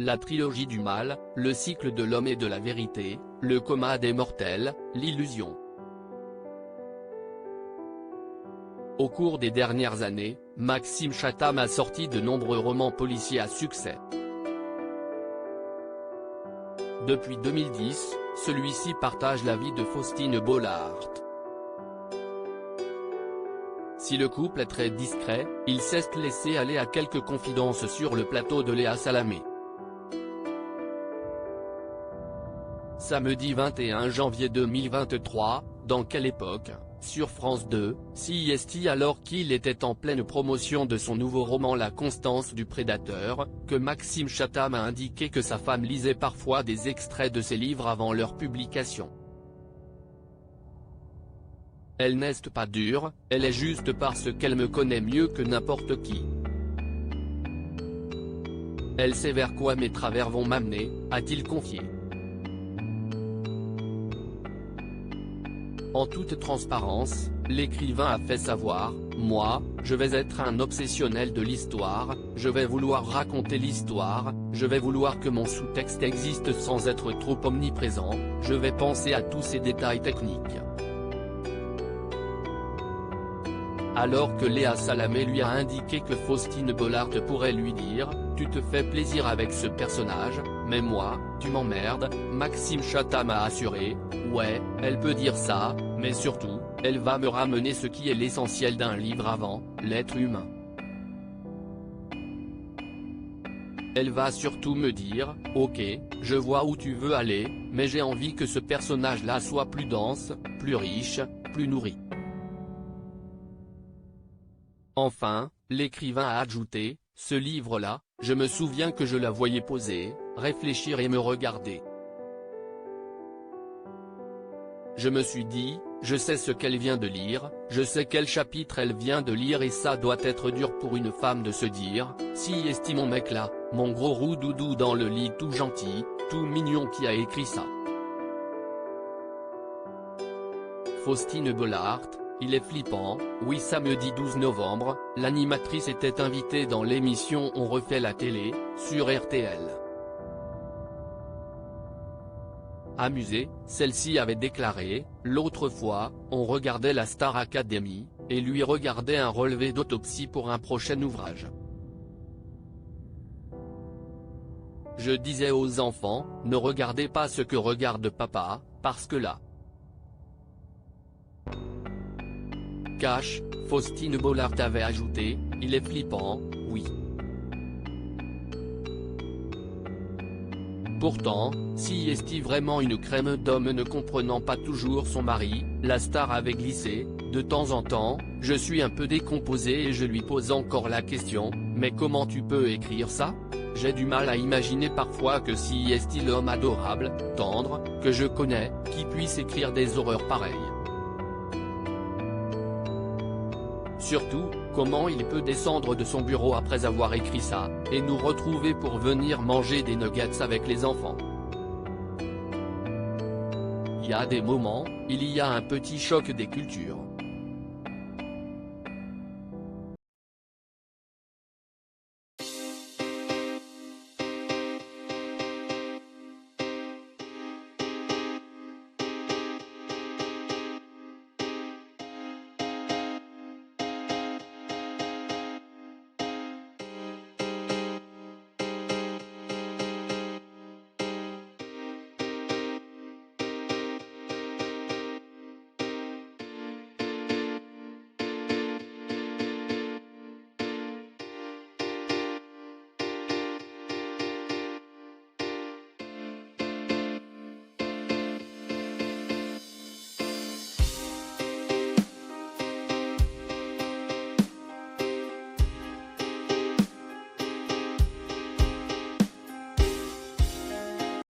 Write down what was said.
la trilogie du mal, le cycle de l'homme et de la vérité, le coma des mortels, l'illusion. Au cours des dernières années, Maxime Chatham a sorti de nombreux romans policiers à succès. Depuis 2010, celui-ci partage la vie de Faustine Bollaert. Si le couple est très discret, il s'est laissé aller à quelques confidences sur le plateau de Léa Salamé. Samedi 21 janvier 2023, dans Quelle époque, sur France 2, CIST alors qu'il était en pleine promotion de son nouveau roman La Constance du Prédateur, que Maxime Chatham a indiqué que sa femme lisait parfois des extraits de ses livres avant leur publication. Elle n'est pas dure, elle est juste parce qu'elle me connaît mieux que n'importe qui. Elle sait vers quoi mes travers vont m'amener, a-t-il confié. En toute transparence, l'écrivain a fait savoir, « Moi, je vais être un obsessionnel de l'histoire, je vais vouloir raconter l'histoire, je vais vouloir que mon sous-texte existe sans être trop omniprésent, je vais penser à tous ces détails techniques. » Alors que Léa Salamé lui a indiqué que Faustine Bollaert pourrait lui dire « Tu te fais plaisir avec ce personnage, mais moi, tu m'emmerdes », Maxime Chatham a assuré « Ouais, elle peut dire ça, mais surtout, elle va me ramener ce qui est l'essentiel d'un livre avant, l'être humain. Elle va surtout me dire « Ok, je vois où tu veux aller, mais j'ai envie que ce personnage-là soit plus dense, plus riche, plus nourri. » Enfin, l'écrivain a ajouté, « Ce livre-là, je me souviens que je la voyais poser, réfléchir et me regarder. Je me suis dit, je sais ce qu'elle vient de lire, je sais quel chapitre elle vient de lire et ça doit être dur pour une femme de se dire, si est mon mec là, mon gros roux doudou dans le lit tout gentil, tout mignon qui a écrit ça. » Faustine Bollaert. Il est flippant, oui. Samedi 12 novembre, l'animatrice était invitée dans l'émission On refait la télé, sur RTL. Amusée, celle-ci avait déclaré, « L'autre fois, on regardait la Star Academy, et lui regardait un relevé d'autopsie pour un prochain ouvrage. Je disais aux enfants, ne regardez pas ce que regarde papa, parce que là. » Cash, Faustine Bollaert avait ajouté, « Il est flippant, oui. » Pourtant, si est-il vraiment une crème d'homme ne comprenant pas toujours son mari, la star avait glissé, « De temps en temps, je suis un peu décomposé et je lui pose encore la question, mais comment tu peux écrire ça ? J'ai du mal à imaginer parfois que si est-il l'homme adorable, tendre, que je connais, qui puisse écrire des horreurs pareilles. Surtout, comment il peut descendre de son bureau après avoir écrit ça, et nous retrouver pour venir manger des nuggets avec les enfants. Il y a des moments, il y a un petit choc des cultures.